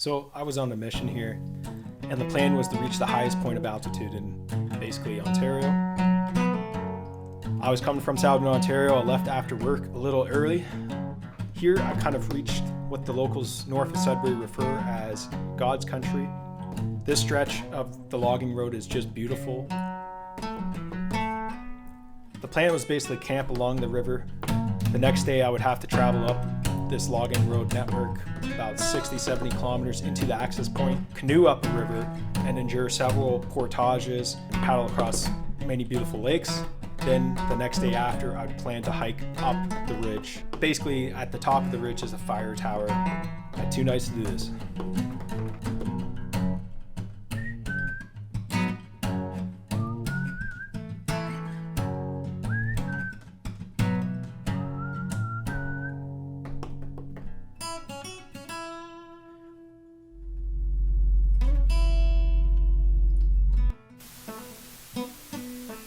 So I was on a mission here, and the plan was to reach the highest point of altitude in basically Ontario. I was coming from Southern Ontario. I left after work a little early. Here I kind of reached what the locals north of Sudbury refer as God's country. This stretch of the logging road is just beautiful. The plan was basically camp along the river. The next day I would have to travel up this logging road network about 60-70 kilometers into the access point, canoe up the river, and endure several portages, paddle across many beautiful lakes. Then the next day after, I'd plan to hike up the ridge. Basically, at the top of the ridge is a fire tower. I had 2 nights to do this.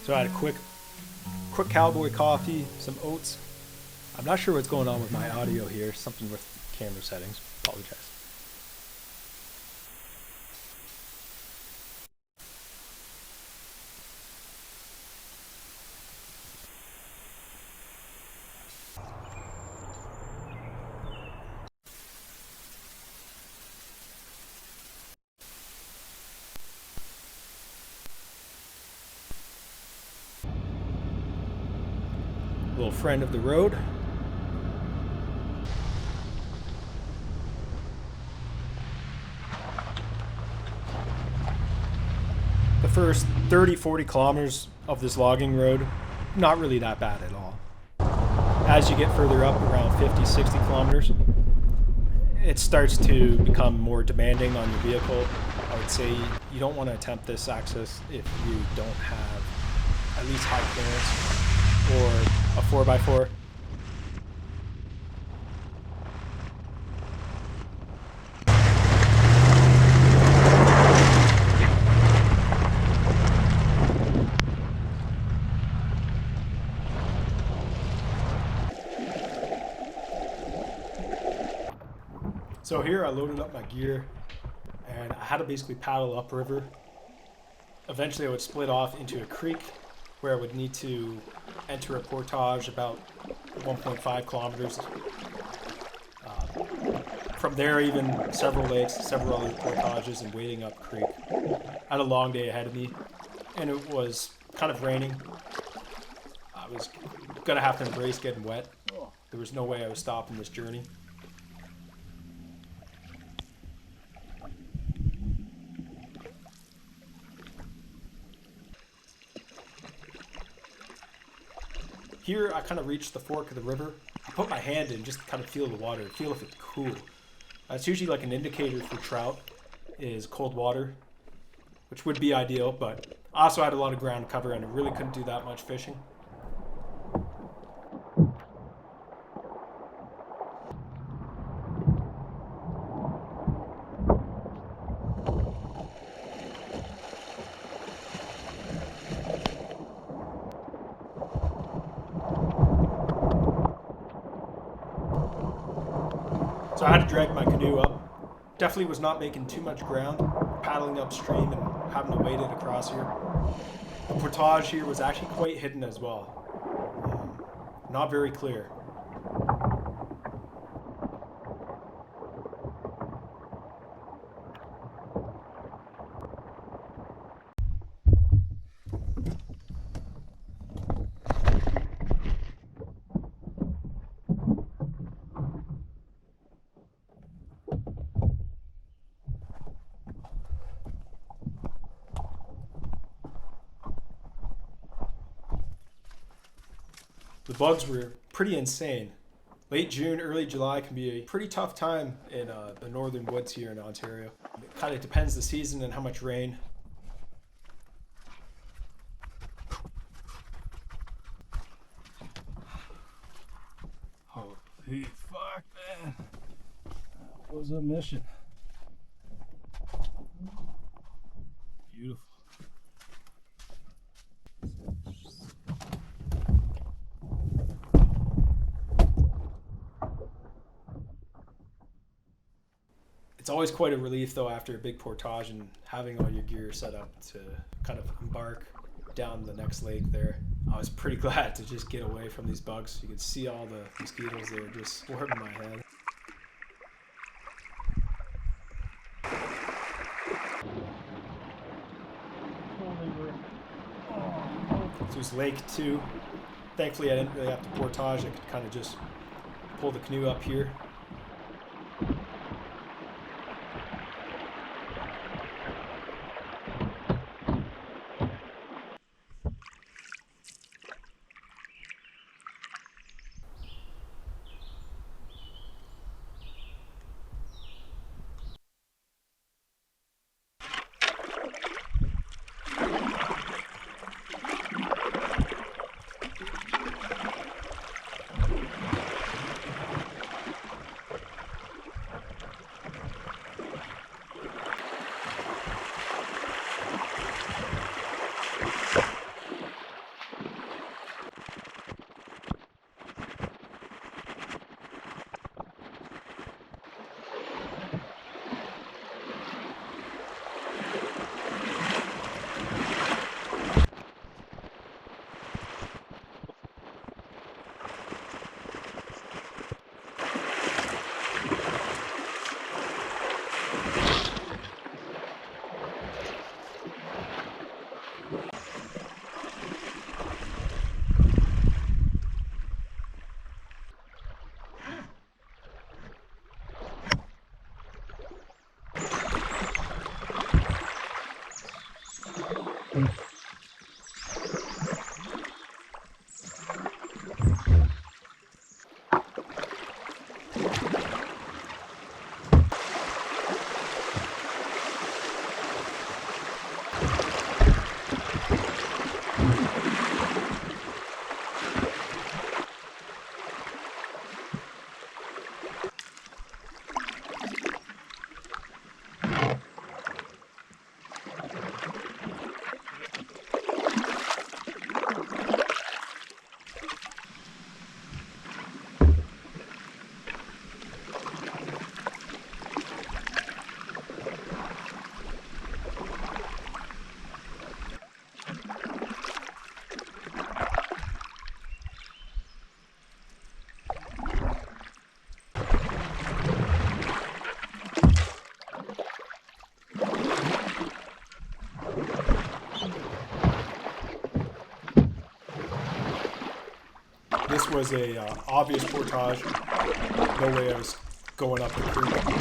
So I had a quick cowboy coffee, some oats. I'm not sure what's going on with my audio here. Something with camera settings. Apologize. Little friend of the road. The first 30-40 kilometers of this logging road, not really that bad at all. As you get further up, around 50-60 kilometers, it starts to become more demanding on your vehicle. I would say you don't want to attempt this access if you don't have at least high clearance or a 4x4. So here I loaded up my gear and I had to basically paddle upriver. Eventually I would split off into a creek where I would need to enter a portage about 1.5 kilometers. From there, even several lakes, several other portages, and wading up creek. I had a long day ahead of me, and it was kind of raining. I was gonna have to embrace getting wet. There was no way I was stopping this journey. Here, I kind of reached the fork of the river. I put my hand in just to kind of feel the water, feel if it's cool. It's usually like an indicator for trout is cold water, which would be ideal, but I also had a lot of ground cover and I really couldn't do that much fishing. So I had to drag my canoe up. Definitely was not making too much ground, paddling upstream and having to wade it across here. The portage here was actually quite hidden as well. Not very clear. The bugs were pretty insane. Late June, early July can be a pretty tough time in the northern woods here in Ontario. It kind of depends the season and how much rain. Holy fuck, man. That was a mission. Beautiful. It's always quite a relief though after a big portage and having all your gear set up to kind of embark down the next lake there. I was pretty glad to just get away from these bugs. You could see all the mosquitoes, they were just swarming my head. So it's Lake 2. Thankfully I didn't really have to portage, I could kind of just pull the canoe up here. This was a obvious portage. No way I was going up the creek.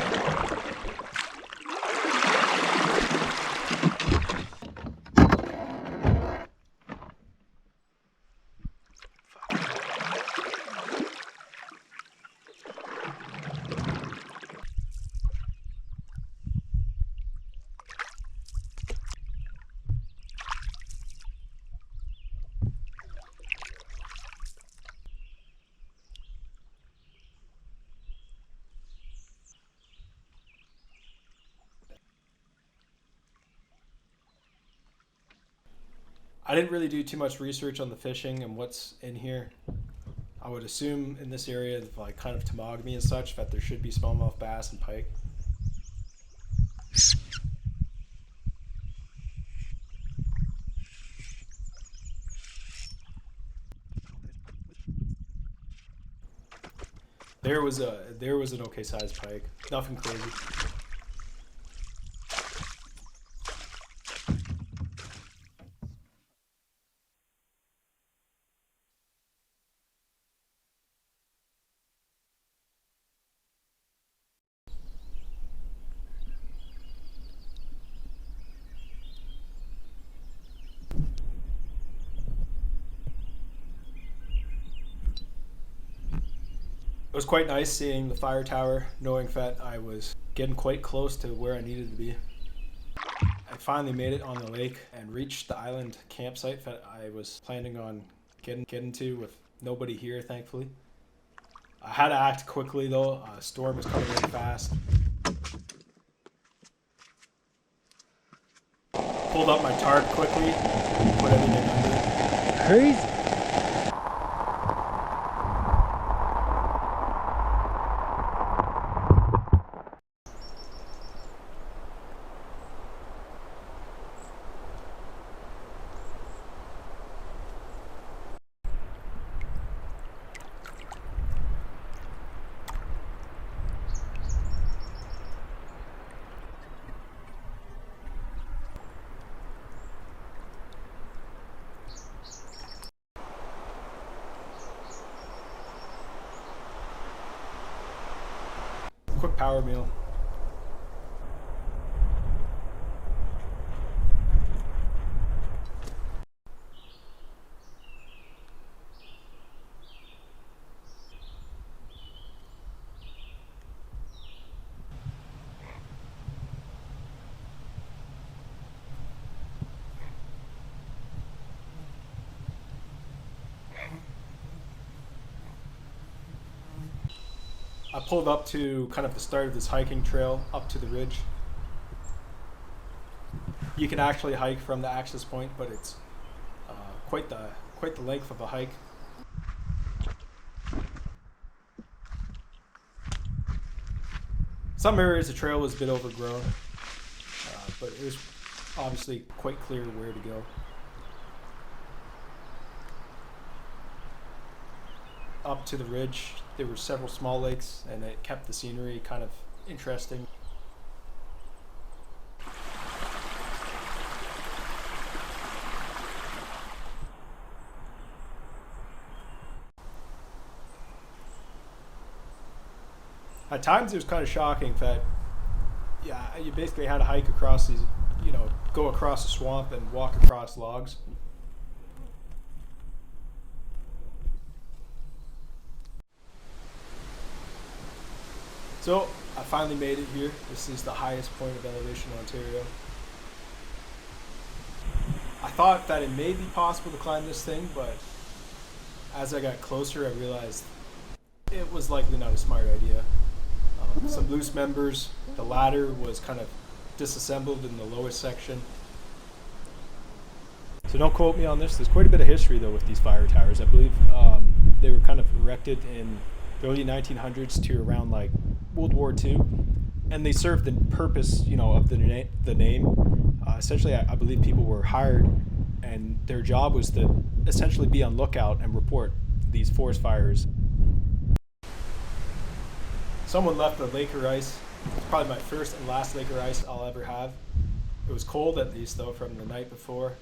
I didn't really do too much research on the fishing and what's in here. I would assume in this area, like kind of Temagami and such, that there should be smallmouth bass and pike. There was an okay sized pike, nothing crazy. It was quite nice seeing the fire tower, knowing that I was getting quite close to where I needed to be. I finally made it on the lake and reached the island campsite that I was planning on getting to with nobody here, thankfully. I had to act quickly though, a storm was coming in fast. Pulled up my tarp quickly, put everything under it. Crazy. power meal. I pulled up to kind of the start of this hiking trail up to the ridge. You can actually hike from the access point, but it's quite the length of a hike. Some areas the trail was a bit overgrown, but it was obviously quite clear where to go. Up to the ridge, there were several small lakes, and it kept the scenery kind of interesting. At times it was kind of shocking that, yeah, you basically had to hike across these, go across a swamp and walk across logs. So I finally made it here. This is the highest point of elevation in Ontario. I thought that it may be possible to climb this thing, but as I got closer, I realized it was likely not a smart idea. Some loose members, the ladder was kind of disassembled in the lowest section. So don't quote me on this. There's quite a bit of history though with these fire towers. I believe they were kind of erected in the early 1900s to around like World War II, and they served the purpose, of the name. Essentially, I believe people were hired, and their job was to essentially be on lookout and report these forest fires. Someone left the Laker ice. It's probably my first and last Laker ice I'll ever have. It was cold at least though from the night before.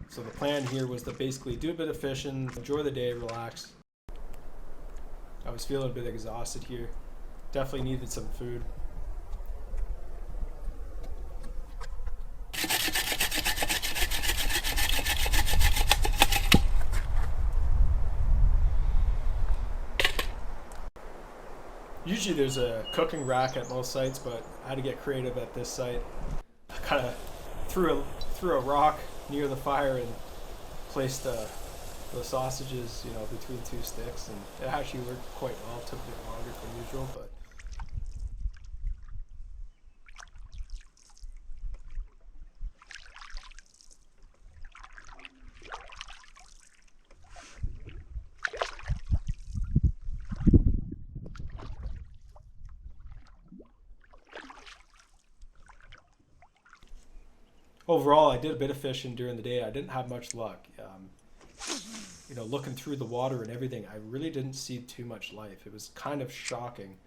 So the plan here was to basically do a bit of fishing, enjoy the day, relax. I was feeling a bit exhausted here. Definitely needed some food. Usually there's a cooking rack at most sites, but I had to get creative at this site. I kind of threw a rock near the fire and placed the sausages, between two sticks, and it actually worked quite well. It took a bit longer than usual, but overall, I did a bit of fishing during the day. I didn't have much luck. Looking through the water and everything, I really didn't see too much life. It was kind of shocking.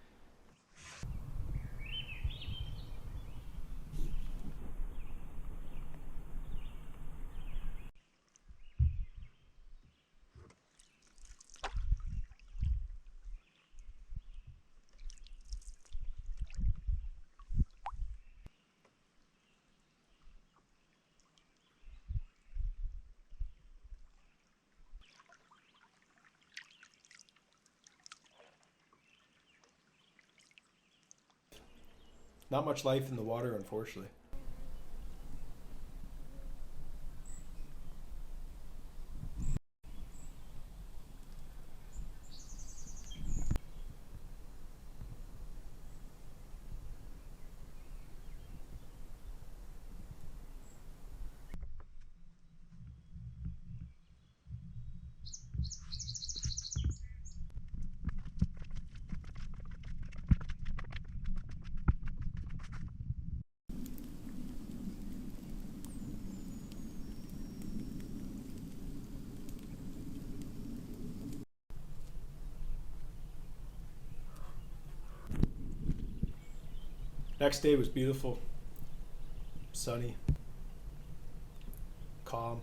Not much life in the water, unfortunately. Next day was beautiful, sunny, calm.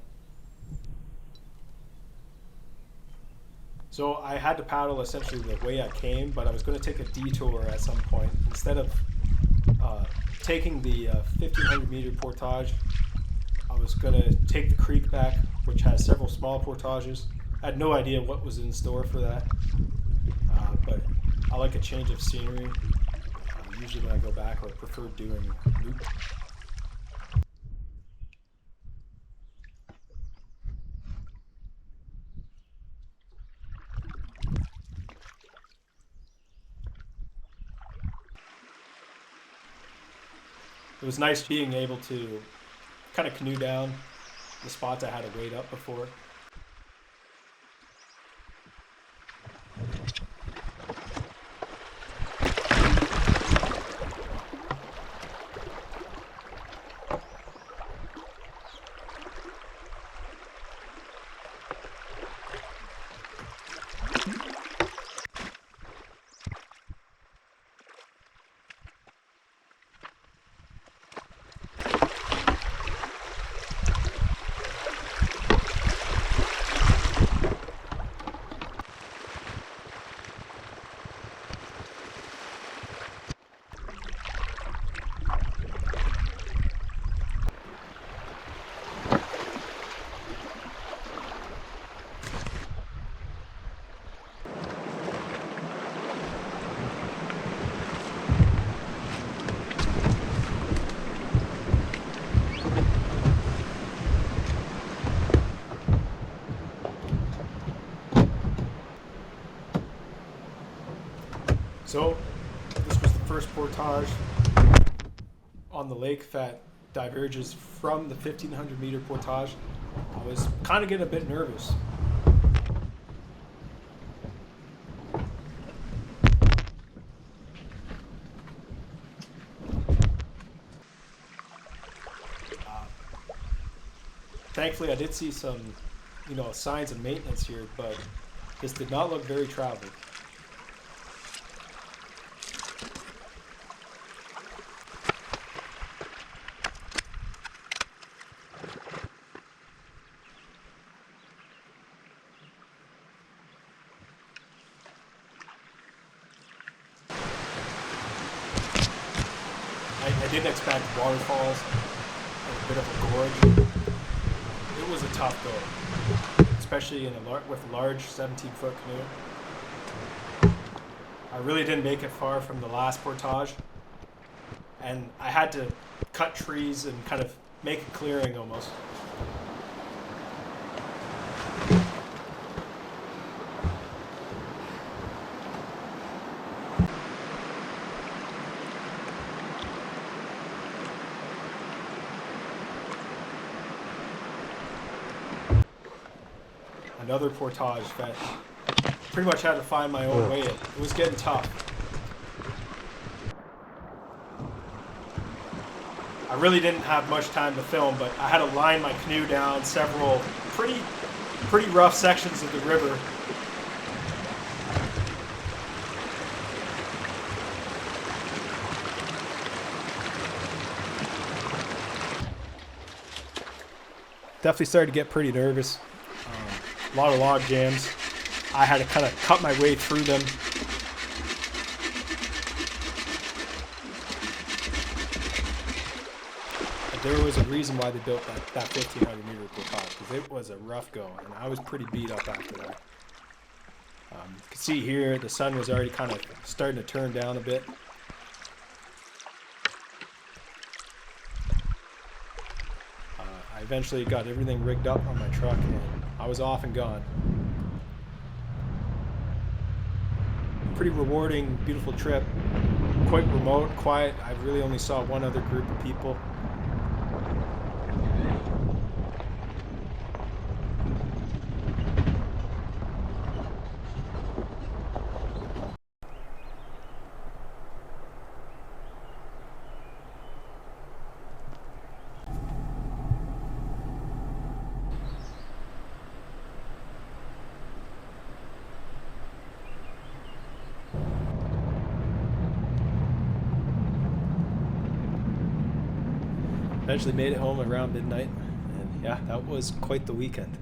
So I had to paddle essentially the way I came, but I was going to take a detour at some point. Instead of taking the 1500 meter portage, I was going to take the creek back, which has several small portages. I had no idea what was in store for that, but I like a change of scenery. Usually when I go back, I prefer doing loop. It was nice being able to kind of canoe down the spots I had to wade up before. So this was the first portage on the lake that diverges from the 1500 meter portage. I was kind of getting a bit nervous. Thankfully, I did see some, signs of maintenance here, but this did not look very traveled. I didn't expect waterfalls and a bit of a gorge. It was a tough go, especially with a large 17-foot canoe. I really didn't make it far from the last portage, and I had to cut trees and kind of make a clearing almost. Another portage that pretty much had to find my own way in. It was getting tough. I really didn't have much time to film, but I had to line my canoe down several pretty rough sections of the river. Definitely started to get pretty nervous. A lot of log jams. I had to kind of cut my way through them. But there was a reason why they built that 1500 meter portage, because it was a rough go, and I was pretty beat up after that. You can see here the sun was already kind of starting to turn down a bit. I eventually got everything rigged up on my truck, and I was off and gone. Pretty rewarding, beautiful trip. Quite remote, quiet. I really only saw one other group of people. Eventually made it home around midnight, and yeah, that was quite the weekend.